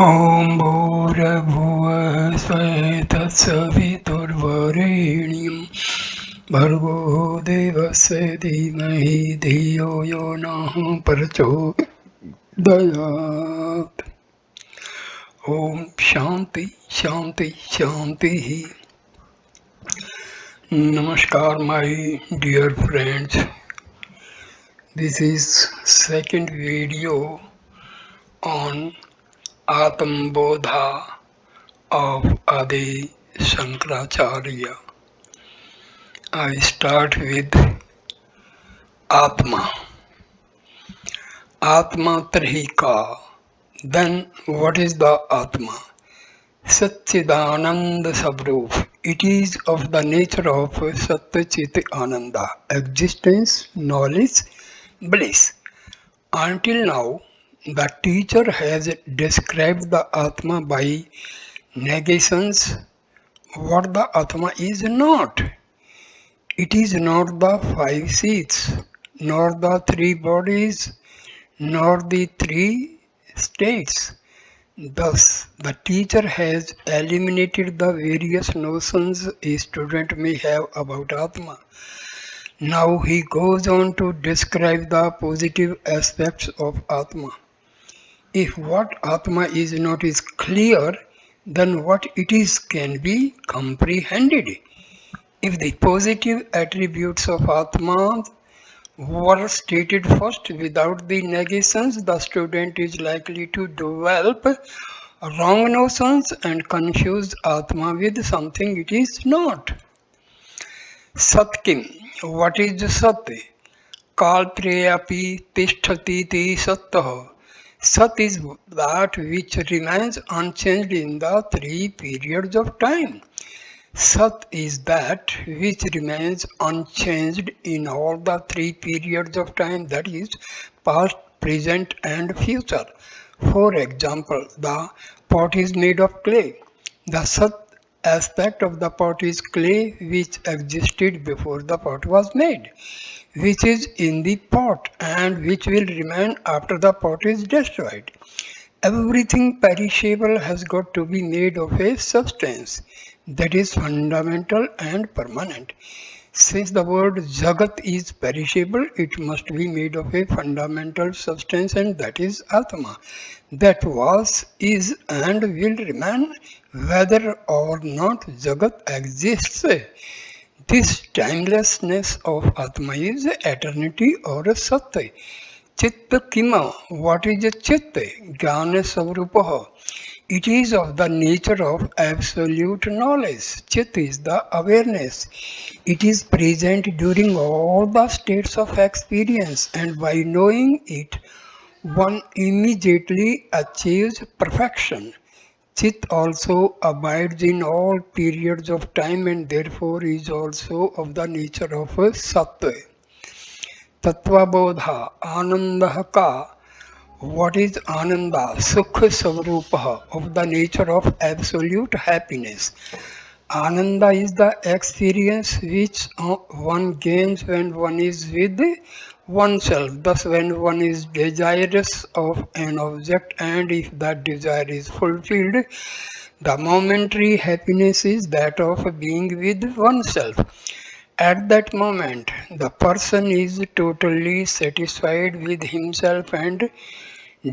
ॐ भूर्भुवः स्वः तत्सवितुर्वरेण्यं भर्गो देवस्य धीमहि धियो यो नः प्रचोदयात्। ॐ शान्ति शान्ति शान्तिः. Namaskar my dear friends. This is second video on Atma Bodha of Adi Shankaracharya. I start with Atma. Atma Trihika. Then what is the Atma? Satchidananda Sabrup. It is of the nature of Satchit Ananda, existence, knowledge, bliss. Until now, the teacher has described the Atma by negations. What the Atma is not. It is not the five seats, nor the three bodies, nor the three states. Thus, the teacher has eliminated the various notions a student may have about Atma. Now he goes on to describe the positive aspects of Atma. If what Atma is not is clear, then what it is can be comprehended. If the positive attributes of Atma were stated first without the negations, the student is likely to develop wrong notions and confuse Atma with something it is not. Satkim. What is Sat? Kalpreyapi tishthatiti sattah. Sat is that which remains unchanged in the three periods of time. Sat is that which remains unchanged in all the three periods of time, that is, past, present, and future. For example, the pot is made of clay. The Sat aspect of the pot is clay which existed before the pot was made, which is in the pot and which will remain after the pot is destroyed. Everything perishable has got to be made of a substance that is fundamental and permanent. Since the word Jagat is perishable, it must be made of a fundamental substance, and that is Atma. That was, is, and will remain whether or not Jagat exists. This timelessness of Atma is eternity or Satya. Chitta Kima. What is Chitta? Jnana Savrupaha. It is of the nature of absolute knowledge. Chit is the awareness. It is present during all the states of experience, and by knowing it, one immediately achieves perfection. Chit also abides in all periods of time and therefore is also of the nature of Sattva. Tattva Bodha, Ananda Ka. What is Ananda? Sukha Savrupaha, of the nature of absolute happiness. Ananda is the experience which one gains when one is with oneself. Thus, when one is desirous of an object and if that desire is fulfilled, the momentary happiness is that of being with oneself. At that moment, the person is totally satisfied with himself and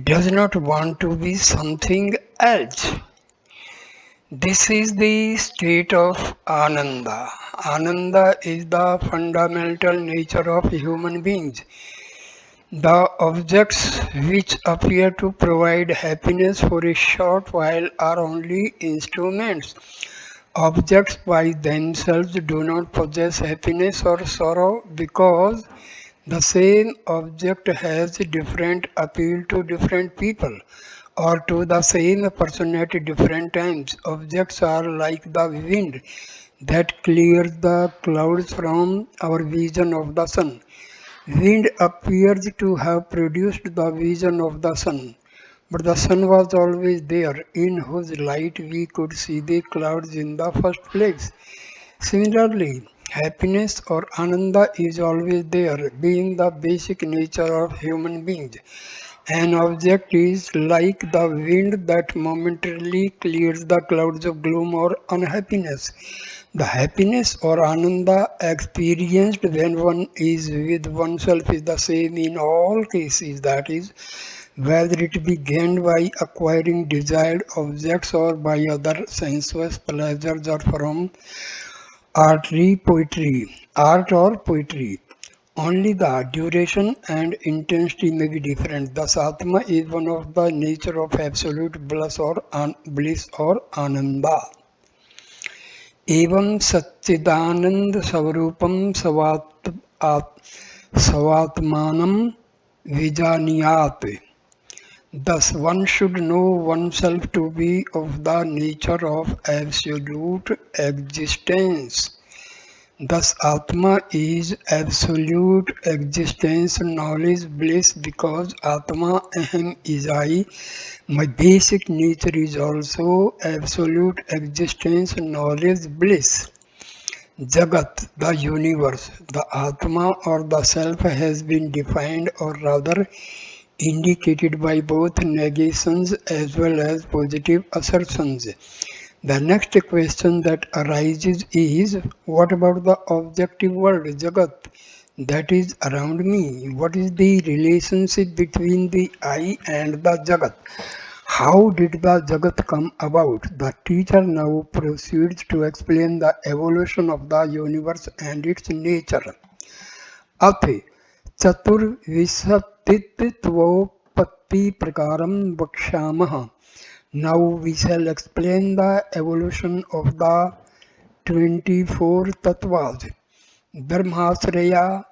does not want to be something else. This is the state of Ananda. Ananda is the fundamental nature of human beings. The objects which appear to provide happiness for a short while are only instruments. Objects by themselves do not possess happiness or sorrow because the same object has different appeal to different people or to the same person at different times. Objects are like the wind that clears the clouds from our vision of the sun. Wind appears to have produced the vision of the sun, but the sun was always there, in whose light we could see the clouds in the first place. Similarly, happiness or ananda is always there, being the basic nature of human beings. An object is like the wind that momentarily clears the clouds of gloom or unhappiness. The happiness or ananda experienced when one is with oneself is the same in all cases, that is, whether it be gained by acquiring desired objects or by other sensuous pleasures or from art or poetry. Only the duration and intensity may be different. Thus, Atma is one of the nature of absolute bliss or ananda. एवं सच्चिदानंद स्वरूपम स्वात्मानं विजानीयात्. Thus, one should know oneself to be of the nature of absolute existence. Thus, Atma is absolute existence, knowledge, bliss, because Atma Aham is I. My basic nature is also absolute existence, knowledge, bliss. Jagat, the universe, the Atma or the Self has been defined or rather indicated by both negations as well as positive assertions. The next question that arises is, what about the objective world, Jagat, that is around me? What is the relationship between the I and the Jagat? How did the Jagat come about? The teacher now proceeds to explain the evolution of the universe and its nature. अथ चतुर्विंशतित्वोत्पत्तिप्रकारं वक्ष्यामः. Now we shall explain the evolution of the 24 tattvas. Brahmasraya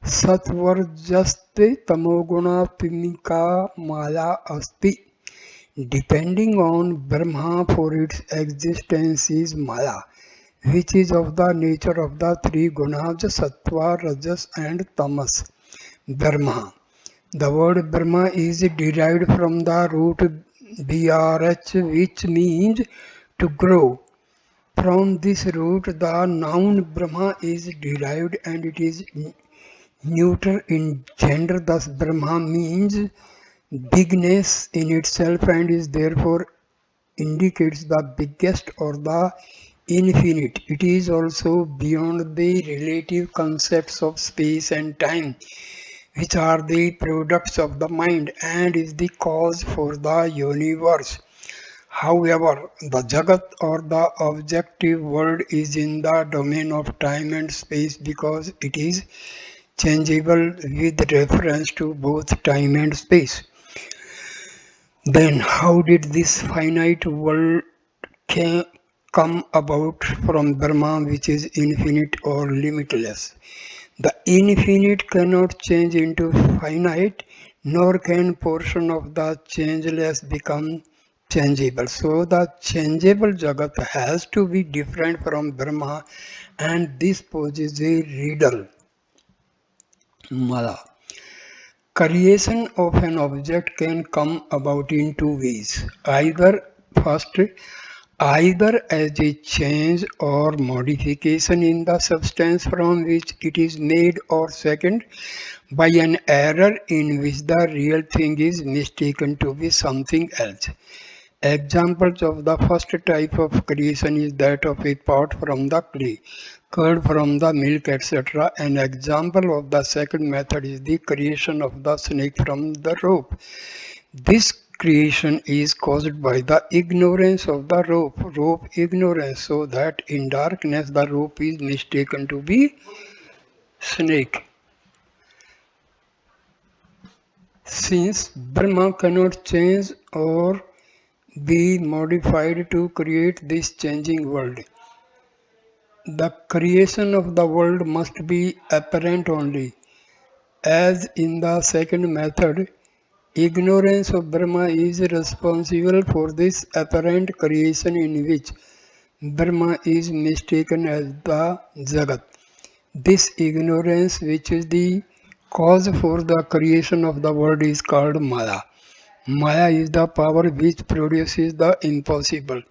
satvarjaste tamoguna pimika maya asti. Depending on Brahma for its existence is Maya, which is of the nature of the three gunas Sattva, Rajas and Tamas. Brahma. The word Brahma is derived from the root BRH, which means to grow. From this root, the noun Brahma is derived and it is neuter in gender. Thus, Brahma means bigness in itself and is therefore indicates the biggest or the infinite. It is also beyond the relative concepts of space and time, which are the products of the mind and is the cause for the universe. However, the Jagat or the objective world is in the domain of time and space because it is changeable with reference to both time and space. Then how did this finite world come about from Brahma, which is infinite or limitless? The infinite cannot change into finite, nor can portion of the changeless become changeable. So the changeable Jagat has to be different from Brahma, and this poses a riddle. Mala. Creation of an object can come about in two ways. Either as a change or modification in the substance from which it is made, or second, by an error in which the real thing is mistaken to be something else. Examples of the first type of creation is that of a pot from the clay, curd from the milk, etc. An example of the second method is the creation of the snake from the rope. This creation is caused by the ignorance of the rope ignorance, so that in darkness the rope is mistaken to be snake. Since Brahma cannot change or be modified to create this changing world, the creation of the world must be apparent only. As in the second method, ignorance of Brahma is responsible for this apparent creation in which Brahma is mistaken as the Jagat. This ignorance, which is the cause for the creation of the world, is called Maya. Maya is the power which produces the impossible.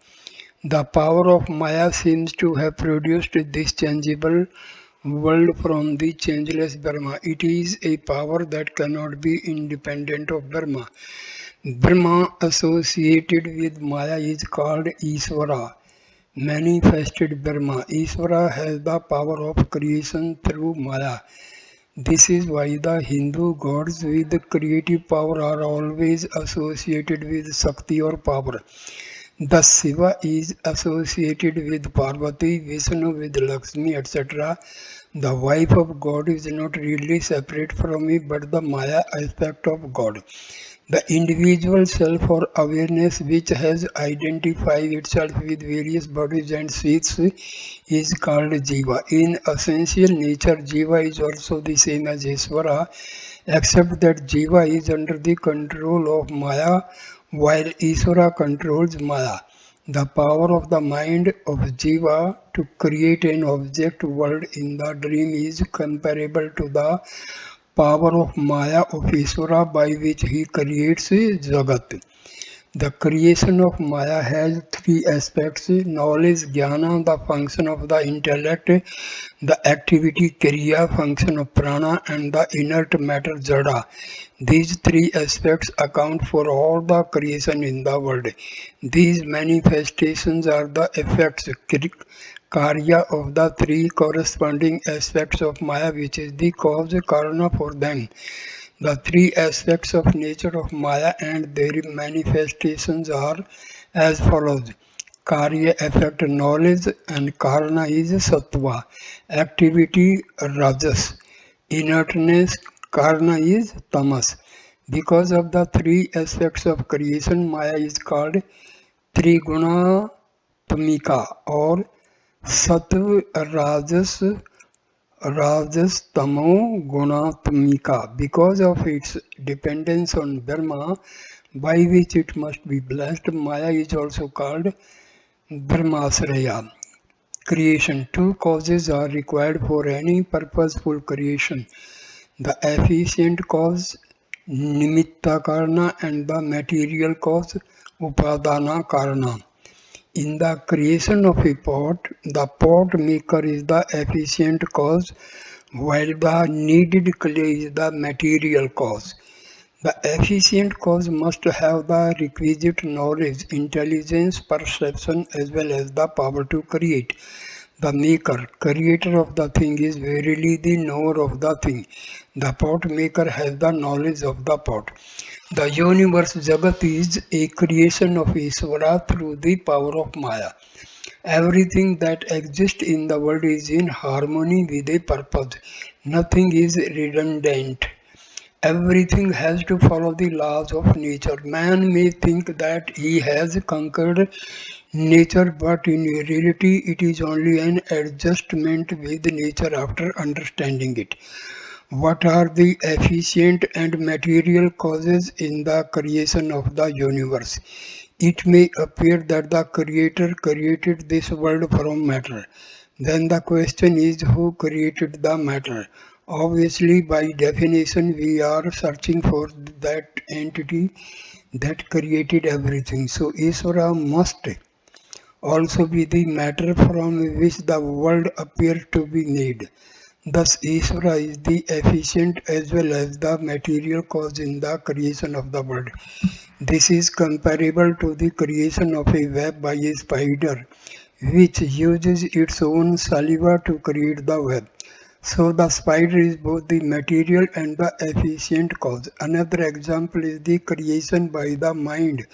The power of Maya seems to have produced this changeable world from the changeless Brahma. It is a power that cannot be independent of Brahma. Brahma associated with Maya is called Isvara, manifested Brahma. Isvara has the power of creation through Maya. This is why the Hindu gods with creative power are always associated with Shakti or power. Thus, Shiva is associated with Parvati, Vishnu with Lakshmi, etc. The wife of God is not really separate from me but the Maya aspect of God. The individual self or awareness which has identified itself with various bodies and seats is called Jiva. In essential nature, Jiva is also the same as Isvara, except that Jiva is under the control of Maya while Isvara controls Maya. The power of the mind of Jiva to create an object world in the dream is comparable to the power of Maya of Isvara by which he creates Jagat. The creation of Maya has three aspects: knowledge, jnana, the function of the intellect, the activity, kriya, function of prana, and the inert matter, jada. These three aspects account for all the creation in the world. These manifestations are the effects, karya, of the three corresponding aspects of Maya, which is the cause, karana for them. The three aspects of nature of Maya and their manifestations are as follows. Karya effect knowledge and karana is sattva. Activity rajas. Inertness karana is tamas. Because of the three aspects of creation, Maya is called Trigunatamika or Sattva Rajas Tamo Gunatmika. Because of its dependence on Brahma, by which it must be blessed, Maya is also called Brahmasraya. Creation. Two causes are required for any purposeful creation: the efficient cause, Nimitta Karana, and the material cause, Upadana Karana. In the creation of a pot, the pot maker is the efficient cause, while the kneaded clay is the material cause. The efficient cause must have the requisite knowledge, intelligence, perception, as well as the power to create. The maker, creator of the thing, is verily the knower of the thing. The pot maker has the knowledge of the pot. The universe Jagat is a creation of Ishvara through the power of Maya. Everything that exists in the world is in harmony with a purpose. Nothing is redundant. Everything has to follow the laws of nature. Man may think that he has conquered nature, but in reality, it is only an adjustment with nature after understanding it. What are the efficient and material causes in the creation of the universe? It may appear that the Creator created this world from matter. Then the question is, who created the matter? Obviously, by definition, we are searching for that entity that created everything. So, Isvara must also be the matter from which the world appears to be made. Thus, Ishvara is the efficient as well as the material cause in the creation of the world. This is comparable to the creation of a web by a spider, which uses its own saliva to create the web. So the spider is both the material and the efficient cause. Another example is the creation by the mind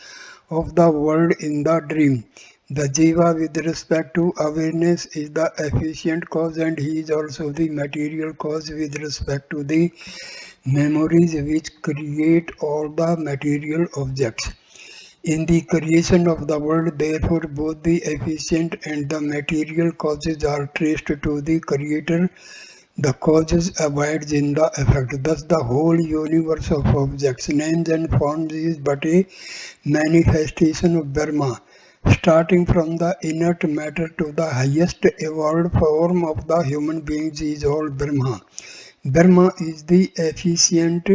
of the world in the dream. The jiva with respect to awareness is the efficient cause, and he is also the material cause with respect to the memories which create all the material objects. In the creation of the world, therefore, both the efficient and the material causes are traced to the creator. The causes abides in the effect. Thus, the whole universe of objects, names and forms is but a manifestation of Brahma, starting from the inert matter to the highest evolved form of the human beings is all Brahma. Brahma is the efficient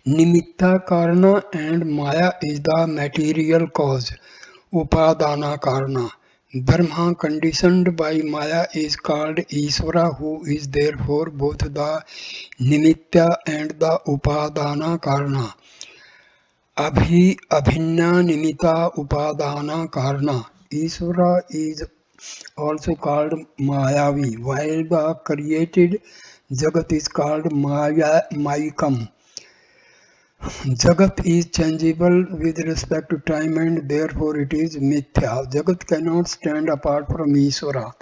Nimitta Karana and Maya is the material cause, Upadana Karana. Brahma, conditioned by Maya, is called Ishvara, who is therefore both the Nimitta and the Upadana Karana. Abhinna Nimitta Upadana Karana. Ishvara is also called Mayavi, while the created Jagat is called Mayikam. Jagat is changeable with respect to time and therefore it is mithya. Jagat cannot stand apart from Ishvara.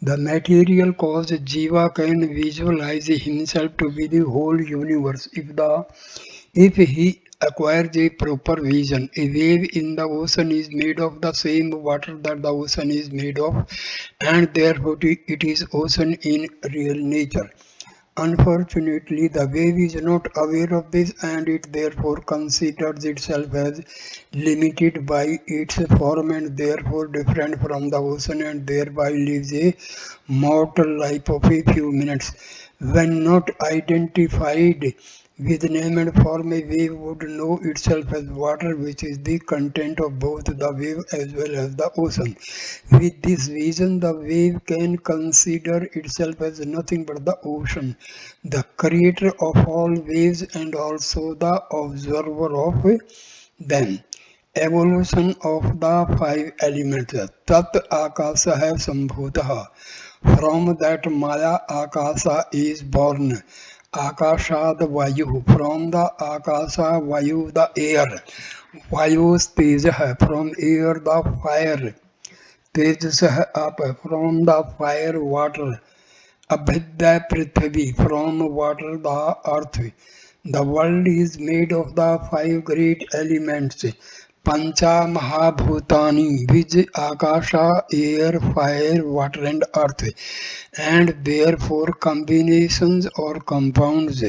The material cause Jiva can visualize himself to be the whole universe if he acquires a proper vision. A wave in the ocean is made of the same water that the ocean is made of, and therefore it is ocean in real nature. Unfortunately, the wave is not aware of this and it therefore considers itself as limited by its form and therefore different from the ocean and thereby lives a mortal life of a few minutes. When not identified with name and form, a wave would know itself as water, which is the content of both the wave as well as the ocean. With this vision, the wave can consider itself as nothing but the ocean, the creator of all waves and also the observer of them. Evolution of the five elements. Tat Akasa Sambhutaha. From that Maya Akasa is born. Akashad Vayu. From the Akasa Vayu the air. Vayu Tejaha. From air the fire. Tejas up. From the fire water. Abhidya Prithvi. From water the earth. The world is made of the five great elements. Pancha Mahabhutani, which Akasha, air, fire, water and earth, and therefore combinations or compounds.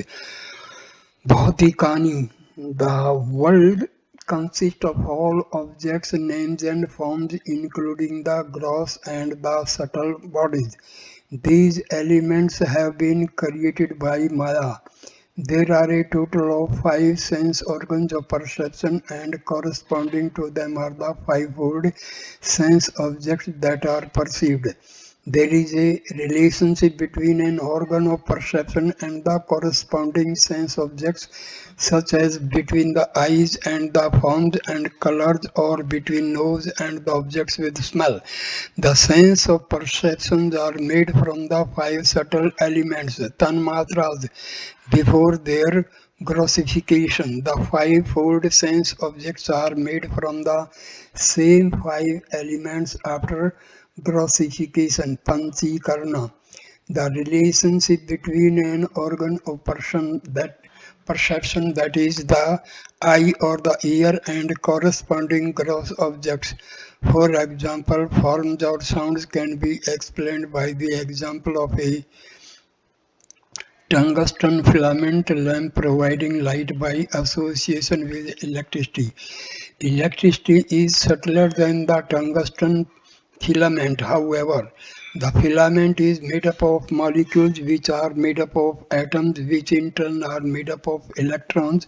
Bhautikani, the world consists of all objects, names and forms including the gross and the subtle bodies. These elements have been created by Maya. There are a total of five sense organs of perception and corresponding to them are the fivefold sense objects that are perceived. There is a relationship between an organ of perception and the corresponding sense objects, such as between the eyes and the forms and colors or between nose and the objects with smell. The sense of perceptions are made from the five subtle elements, tanmatras, before their grossification. The five-fold sense objects are made from the same five elements after grossification, panchikarna. The relationship between an organ of perception, that is the eye or the ear, and corresponding gross objects. For example, forms or sounds can be explained by the example of a tungsten filament lamp providing light by association with electricity. Electricity is subtler than the tungsten filament, however. The filament is made up of molecules which are made up of atoms which in turn are made up of electrons,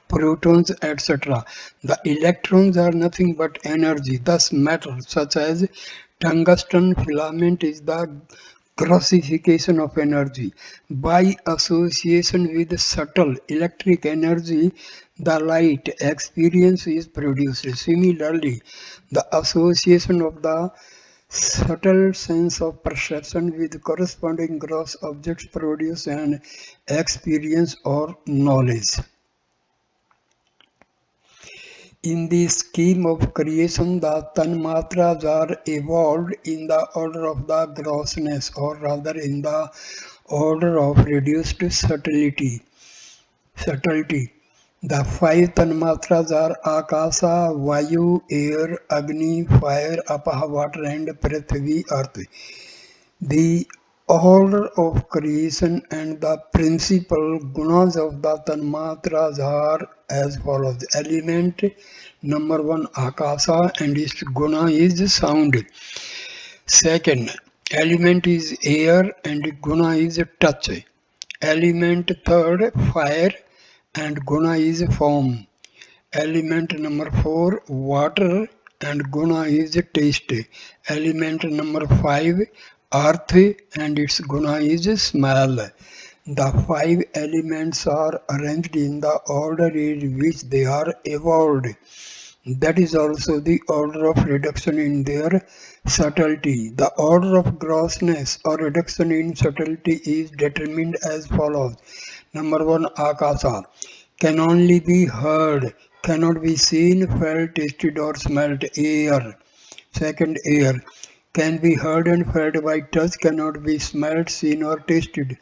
protons, etc. The electrons are nothing but energy, thus matter, such as tungsten filament is the grossification of energy. By association with subtle electric energy, the light experience is produced. Similarly, the association of the subtle sense of perception with corresponding gross objects produce an experience or knowledge. In the scheme of creation, the tanmatras are evolved in the order of the grossness, or rather in the order of reduced subtlety. The five tanmatras are Akasa, Vayu, air, Agni, fire, Apaha, water, and Prithvi, earth. The order of creation and the principal gunas of the tanmatras are as follows. Element number one, Akasa, and its guna is sound. Second, element is air and guna is touch. Element third, fire, and guna is form. Element number four, water, and guna is taste. Element number 5, earth, and its guna is smell. The five elements are arranged in the order in which they are evolved. That is also the order of reduction in their subtlety. The order of grossness or reduction in subtlety is determined as follows. Number 1, akasa can only be heard, cannot be seen, felt, tasted or smelt. Air. Second, air can be heard and felt by touch, cannot be smelt, seen or tasted.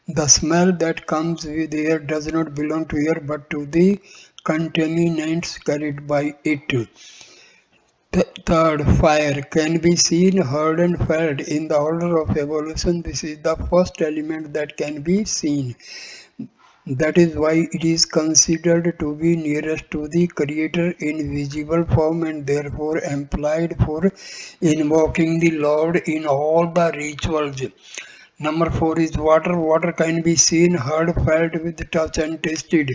The smell that comes with air does not belong to air but to the contaminants carried by it. Third, fire can be seen, heard and felt. In the order of evolution, this is the first element that can be seen. That is why it is considered to be nearest to the Creator in visible form and therefore employed for invoking the Lord in all the rituals. Number 4 is water. Water can be seen, heard, felt with touch and tasted.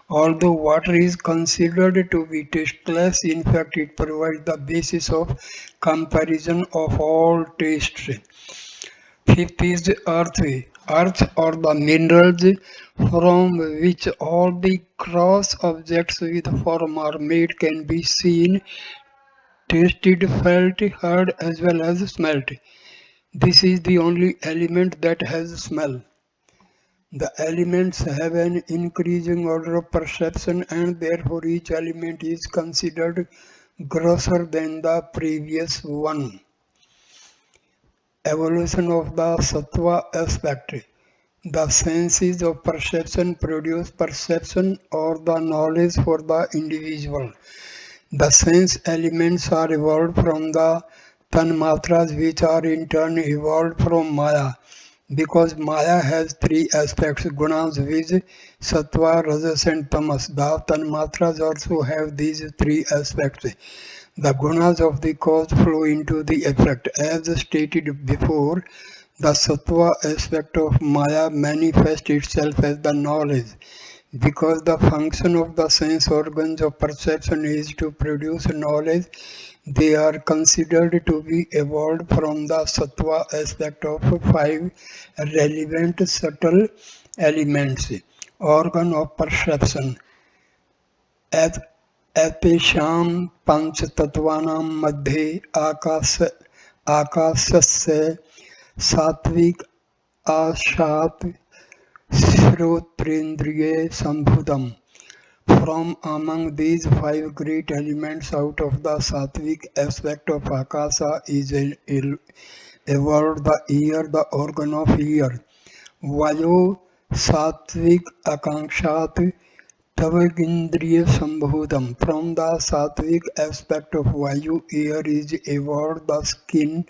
Although water is considered to be tasteless, in fact it provides the basis of comparison of all tastes. Fifth is earth. Earth or the minerals from which all the cross objects with form are made can be seen, tasted, felt, heard as well as smelt. This is the only element that has smell. The elements have an increasing order of perception and therefore each element is considered grosser than the previous one. Evolution of the sattva aspect. The senses of perception produce perception or the knowledge for the individual. The sense elements are evolved from the tanmatras which are in turn evolved from maya. Because maya has three aspects, gunas, viz, sattva, rajas and tamas. The tanmatras also have these three aspects. The gunas of the cause flow into the effect. As stated before, the sattva aspect of maya manifests itself as the knowledge. Because the function of the sense organs of perception is to produce knowledge, they are considered to be evolved from the sattva aspect of five relevant subtle elements. Organ of perception. एतेषां पञ्चतत्त्वानां मध्ये आकाशस्य सात्विक आशात् श्रोत्रेन्द्रिये सम्भूतम्. From among these five great elements out of the sattvic aspect of akasa is evolved the ear, the organ of ear. Vayo sattvic akankshat Tavagindriya Sambhutam. From the sattvic aspect of Vayu, air is evolved the skin,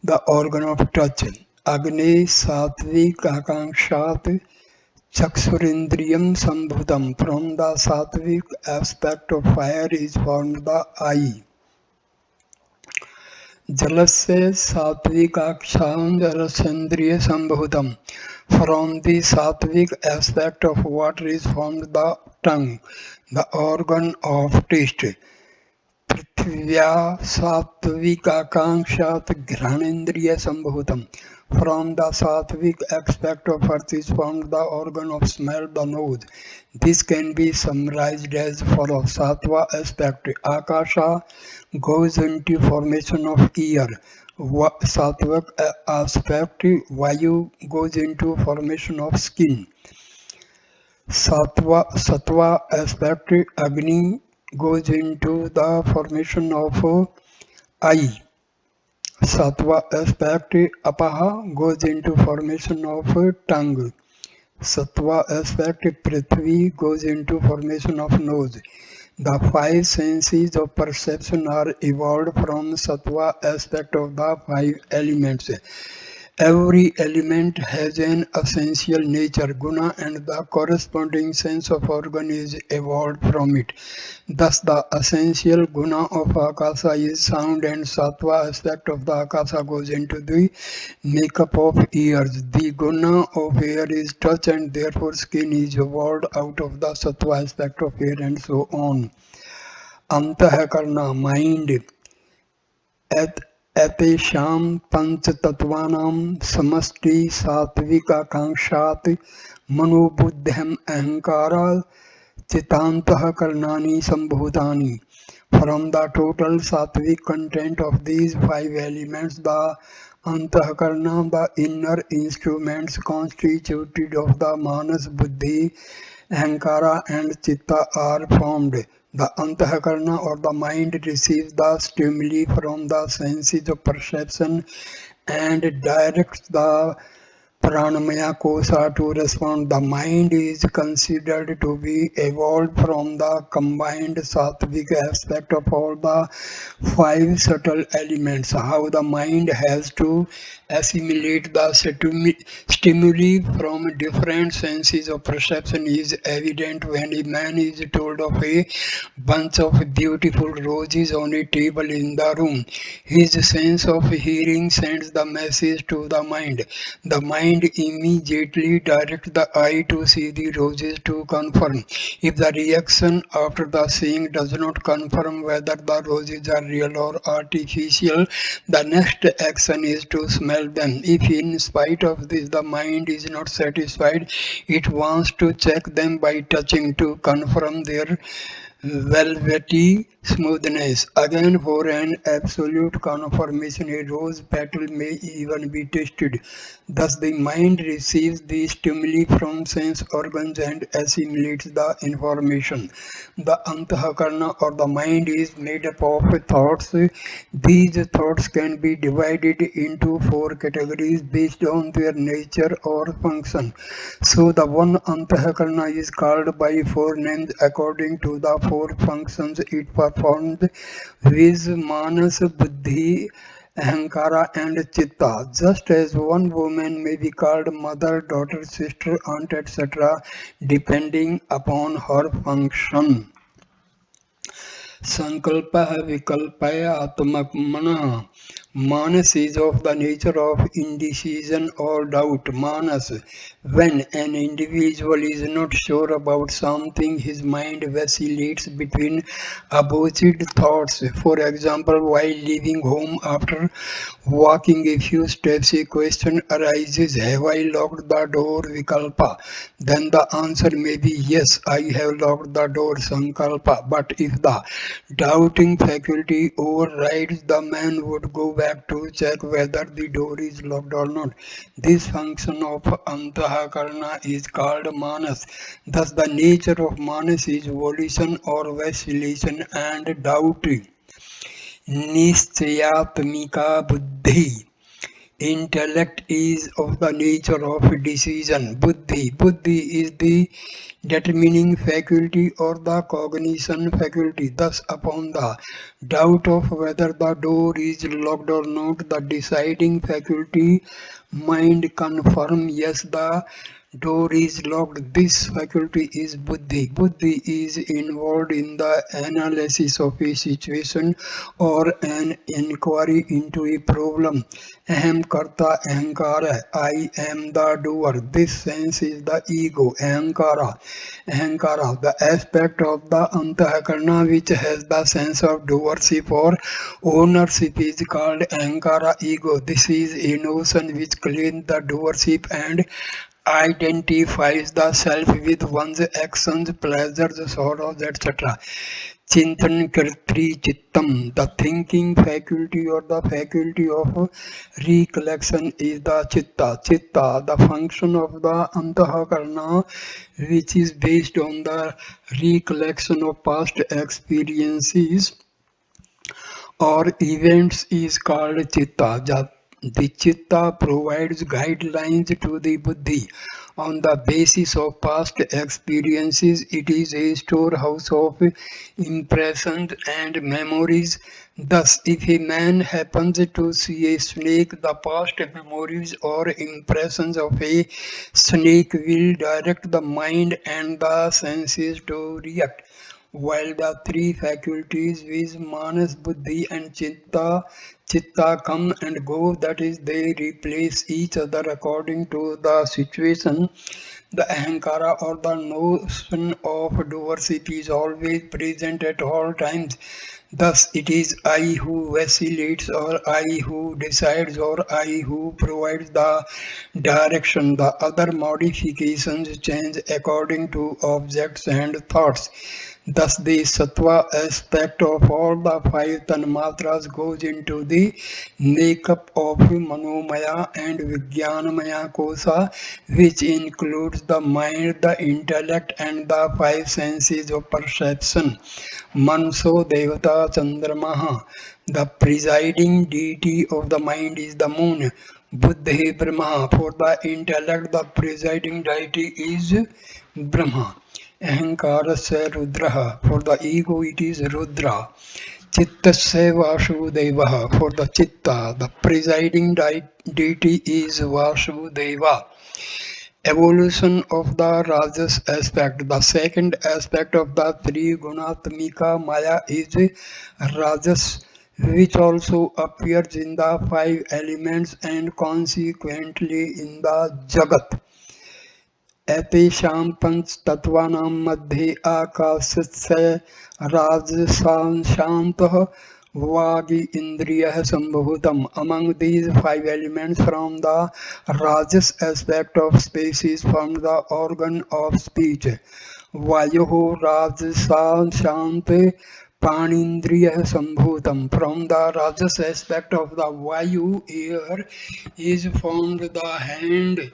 the organ of touch. Agni sattvic akangshat Chaksurindriyam Sambhutam. From the sattvic aspect of fire is formed the eye. Jalasya sattvikaksham jalasendriya sambhutam. From the sattvic aspect of water is formed the tongue, the organ of taste. Prithvya sattvikakangshat granendriya sambhutam. From the sattvic aspect of earth is formed the organ of smell, the nose. This can be summarized as follows. Sattva aspect. Akasha goes into formation of ear. Sattvic aspect. Vayu goes into formation of skin. Sattva aspect. Agni goes into the formation of eye. Sattva aspect apaha goes into formation of tongue. Sattva aspect prithvi goes into formation of nose. The five senses of perception are evolved from sattva aspect of the five elements. Every element has an essential nature, guna, and the corresponding sense of organ is evolved from it. Thus, the essential guna of akasa is sound, and sattva aspect of the akasa goes into the makeup of ears. The guna of air is touch, and therefore skin is evolved out of the sattva aspect of air, and so on. Antahakarna, mind, एतेषां पञ्चतत्त्वानां समष्टि सात्विकाकाङ्क्षात् मनोबुद्ध्यम् अहङ्कारात् चित्तान्तःकरणानि सम्भूतानि. From the total sattvic content of these five elements, the antahkarna, the inner instruments constituted of the manas, buddhi, ahankara and chitta are formed. The antahakarna or the mind receives the stimuli from the senses of perception and directs the pranamaya kosa to respond. The mind is considered to be evolved from the combined sattvic aspect of all the five subtle elements. How the mind has to assimilate the stimuli from different senses of perception is evident when a man is told of a bunch of beautiful roses on a table in the room. His sense of hearing sends the message to the mind. The mind immediately directs the eye to see the roses to confirm. If the reaction after the seeing does not confirm whether the roses are real or artificial, the next action is to smell them. If in spite of this the mind is not satisfied, it wants to check them by touching to confirm their velvety smoothness. Again, for an absolute confirmation, a rose petal may even be tasted. Thus, the mind receives the stimuli from sense organs and assimilates the information. The antahakarna or the mind is made up of thoughts. These thoughts can be divided into four categories based on their nature or function. So the one antahakarna is called by four names according to the four functions it performs, viz. Manas, Buddhi, Ahankara and Chitta. Just as one woman may be called mother, daughter, sister, aunt, etc. depending upon her function. Sankalpa vikalpaya atmakmana. Manas is of the nature of indecision or doubt. Manas, when an individual is not sure about something, his mind vacillates between opposite thoughts. For example, while leaving home after walking a few steps, a question arises: have I locked the door? Vikalpa. Then the answer may be yes, I have locked the door. Sankalpa. But if the doubting faculty overrides, the man would go back to check whether the door is locked or not. This function of antahakarna is called manas. Thus, the nature of manas is volition or vacillation and doubt. Nischayatmika buddhi. Intellect is of the nature of decision. Buddhi. Buddhi is the determining faculty or the cognition faculty. Thus, upon the doubt of whether the door is locked or not, the deciding faculty mind confirm yes, the door is locked. This faculty is buddhi. Buddhi is involved in the analysis of a situation or an inquiry into a problem. Aham karta ahankara. I am the doer. This sense is the ego. Ahankara. Ahankara, the aspect of the antahakarna which has the sense of doership or ownership is called ahankara ego. This is a notion which claims the doership and identifies the self with one's actions, pleasures, sorrows, etc. Chintan Kirtri Chittam, the thinking faculty or the faculty of recollection is the Chitta. Chitta, the function of the Antahakarna, which is based on the recollection of past experiences or events, is called Chitta. The Chitta provides guidelines to the Buddhi. On the basis of past experiences, it is a storehouse of impressions and memories. Thus, if a man happens to see a snake, the past memories or impressions of a snake will direct the mind and the senses to react. While the three faculties, viz. Manas, Buddhi and Chitta come and go, that is, they replace each other according to the situation, The ahankara or the notion of doership is always present at all times. Thus, it is I who vacillates, or I who decides, or I who provides the direction. The other modifications change according to objects and thoughts. Thus, the sattva aspect of all the five tanmatras goes into the makeup of manomaya and vijnanamaya kosa, which includes the mind, the intellect, and the five senses of perception. Manso Devata Chandramaha. The presiding deity of the mind is the moon. Buddhi Brahma. For the intellect, the presiding deity is Brahma. Ahankarasya Rudraha. For the ego, it is Rudra. Chittasya Vasudeva. For the chitta, the presiding deity is Vasudeva. Evolution of the Rajas aspect. The second aspect of the three Gunatmika Maya is Rajas, which also appears in the five elements and consequently in the Jagat. एतेषां पंचतत्त्वानां मध्ये आकाशस्य राजसांशान्तः वागि indriyah sambhutam. Among these five elements from the rajas aspect of space is formed the organ of speech. Vayuh rajasanshante panindriyah sambhutam. From the rajas aspect of the vayu, air, is formed the hand.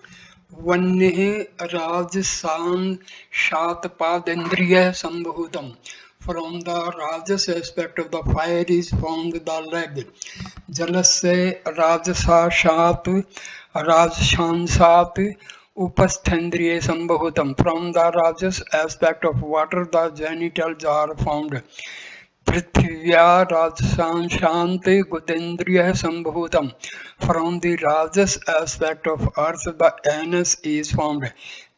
Vanne Rajasan Shatpadendriya Sambhutam. From the Rajas aspect of the fire is formed the leg. Jalasya Rajasa Shat Rajshansat Upasthendriya Sambhutam. From the Rajas aspect of water, the genitals are formed. Prithivya Rajsanshante Gudendriya Sambhutam. From the Rajas aspect of earth, the anus is formed.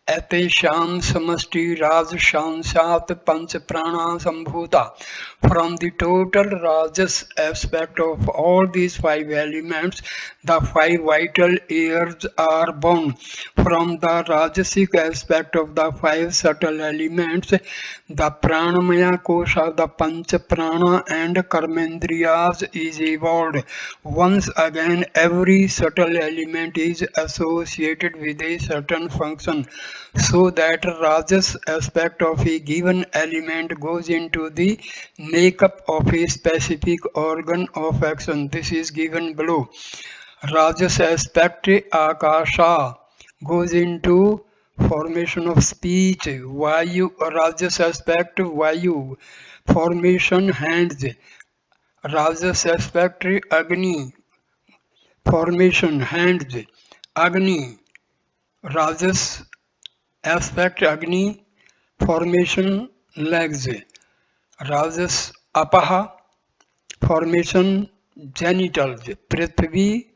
Atesham Samasti Rajshanshat Panch Prana Sambhuta. From the total Rajas aspect of all these five elements, the five vital airs are born. From the Rajasic aspect of the five subtle elements, the Pranamaya Kosha, the Panch Prana and Karmendriyas is evolved. Once again, every subtle element is associated with a certain function, so that Rajas aspect of a given element goes into the makeup of a specific organ of action. This is given below. Rajas aspect Akasha goes into formation of speech. Vayu, Rajas aspect Vayu, formation hands. Rajas aspect Agni, formation hands. Agni, Rajas aspect Agni, formation legs. Rajas Apaha, formation genitals. Prithvi,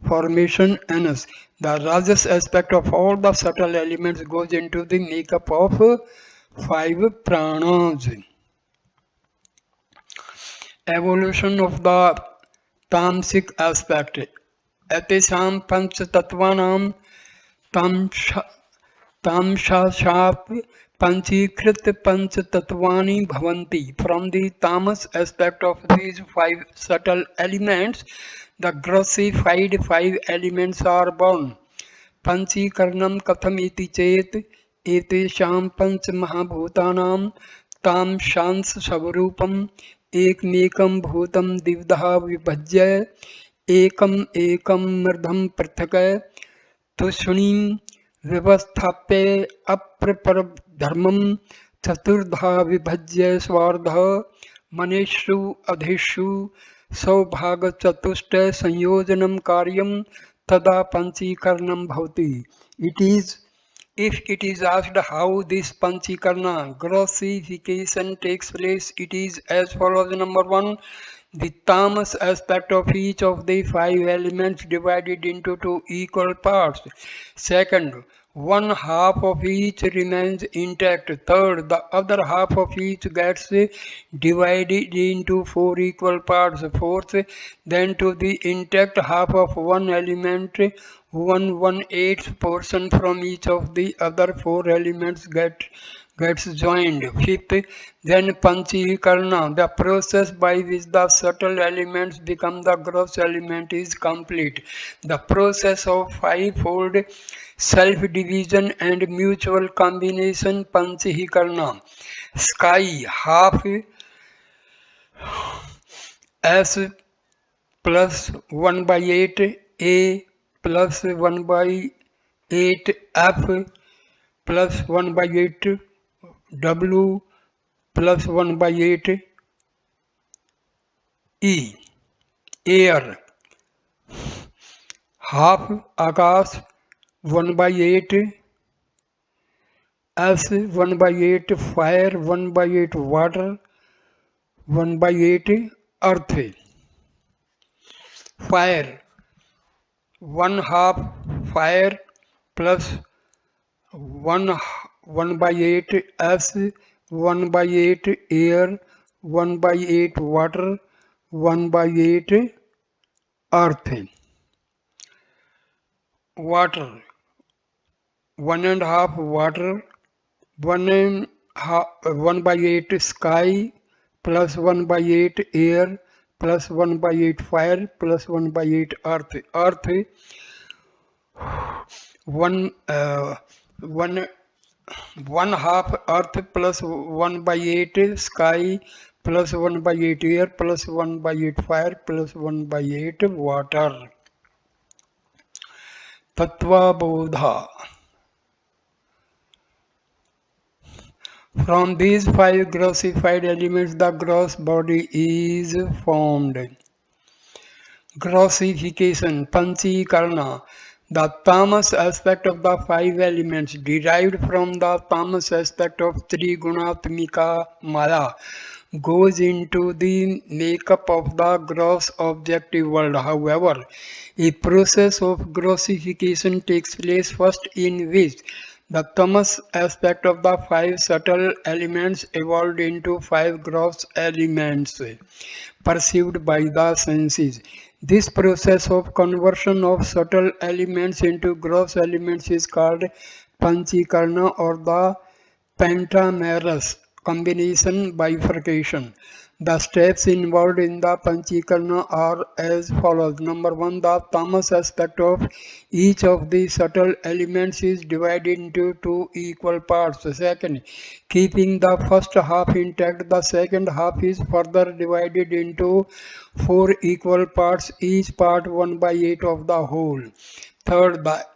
formation anus. The Rajas aspect of all the subtle elements goes into the makeup of five pranas. Evolution of the tamasic aspect. Atesam panch tattvanam tamshashap panchikrit panch tattvani bhavanti. From the tamas aspect of these five subtle elements, the grossified five elements are born. Panchikaranam katham iti chet etesham panch mahabhutanam tam shans savarupam ekmekam bhutam divdha vibhajya ekam ekam mardham prithaka तुष्णीं व्यवस्थाप्य अप्रपर धर्मं चतुर्धा विभज्य स्वार्ध मनेषु अधिषु सौभाग चतुष्ट संयोजनम कार्यम तदा पंचीकरणम भवति. It is, if it is asked how this panchikarna grossification takes place, it is as follows. Number one, the tamas aspect of each of the five elements divided into two equal parts. Second, one half of each remains intact. Third, the other half of each gets divided into four equal parts. Fourth, then to the intact half of one element, 1/1/8 portion from each of the other four elements gets joined. Fifth, then Panchikarna, the process by which the subtle elements become the gross element, is complete. The process of fivefold self-division and mutual combination, Panchikarna. Sky, half S plus 1 by 8 A plus 1 by 8 F plus 1 by 8 W plus 1 by 8 E. Air, half Akash 1 by 8 S 1 by 8 fire 1 by 8 water 1 by 8 earth. Fire, 1/2 fire plus 1 by 8 S 1 by 8 air 1 by 8 water 1 by 8 earth. Water, 1.5 water 1 by 8 sky plus 1 by 8 air plus 1 by 8 fire plus 1 by 8 earth. Earth, 1/2 earth plus 1 by 8 sky plus 1 by 8 air plus 1 by 8 fire plus 1 by 8 water. Tattva Bodha. From these five grossified elements, the gross body is formed. Grossification, Panchikarna. The tamas aspect of the five elements derived from the tamas aspect of Trigunatmika Maya goes into the makeup of the gross objective world. However, a process of grossification takes place first, in which the tamas aspect of the five subtle elements evolved into five gross elements perceived by the senses. This process of conversion of subtle elements into gross elements is called Panchikarna or the pentamerous combination bifurcation. The steps involved in the Panchikarna are as follows. Number 1, the tamas aspect of each of the subtle elements is divided into two equal parts. Second, keeping the first half intact, the second half is further divided into four equal parts, each part 1 by 8 of the whole. Third, the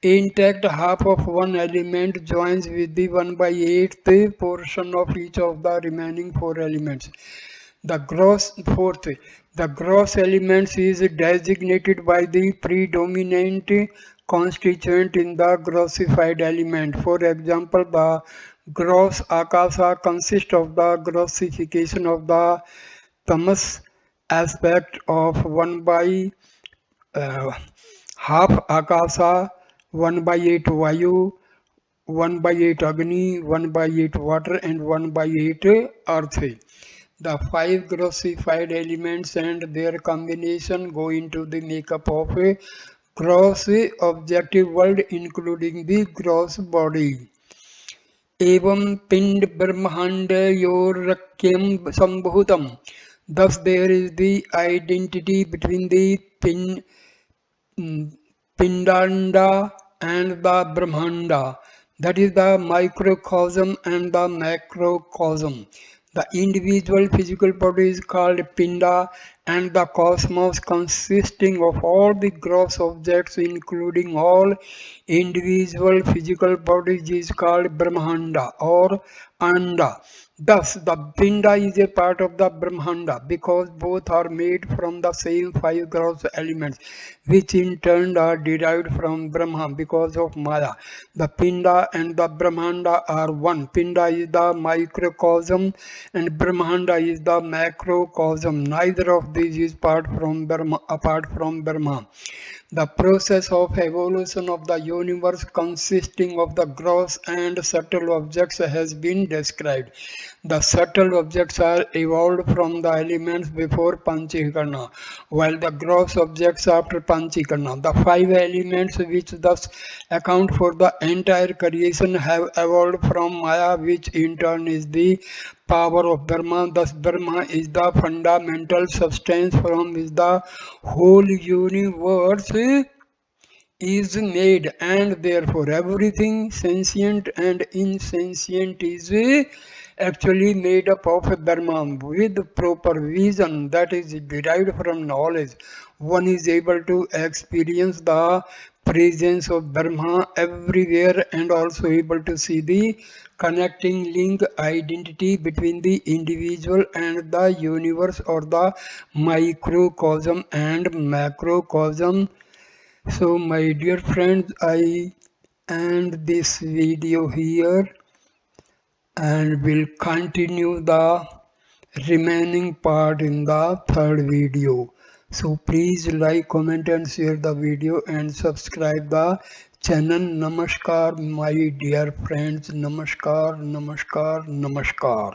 intact half of one element joins with the 1 by 8th portion of each of the remaining four elements. The gross elements is designated by the predominant constituent in the grossified element. For example, the gross akasa consists of the grossification of the tamas aspect of 1 by half akasa, 1 by 8 vayu, 1 by 8 agni, 1 by 8 water and 1 by 8 earth. The five grossified elements and their combination go into the makeup of a gross objective world, including the gross body. Evam pind brahmandayorakyam sambhutam. Thus there is the identity between the pindanda and the brahmanda, that is the microcosm and the macrocosm. The individual physical body is called pinda, and the cosmos consisting of all the gross objects including all individual physical bodies is called brahmanda or anda. Thus, the pinda is a part of the brahmanda because both are made from the same five gross elements, which in turn are derived from Brahma because of Maya. The pinda and the brahmanda are one. Pinda is the microcosm and brahmanda is the macrocosm. Neither of these is apart from Brahma. The process of evolution of the universe consisting of the gross and subtle objects has been described. The subtle objects are evolved from the elements before Panchakarna, while the gross objects after Panchakarna. The five elements which thus account for the entire creation have evolved from Maya, which in turn is the power of Brahma. Thus Brahma is the fundamental substance from which the whole universe is made, and therefore everything sentient and insentient is actually made up of Brahma. With proper vision that is derived from knowledge, one is able to experience the presence of Brahma everywhere and also able to see the connecting link identity between the individual and the universe, or the microcosm and macrocosm. So my dear friends, I end this video here and will continue the remaining part in the third video. So please like, comment and share the video and subscribe the channel. Namaskar my dear friends. Namaskar, namaskar, namaskar.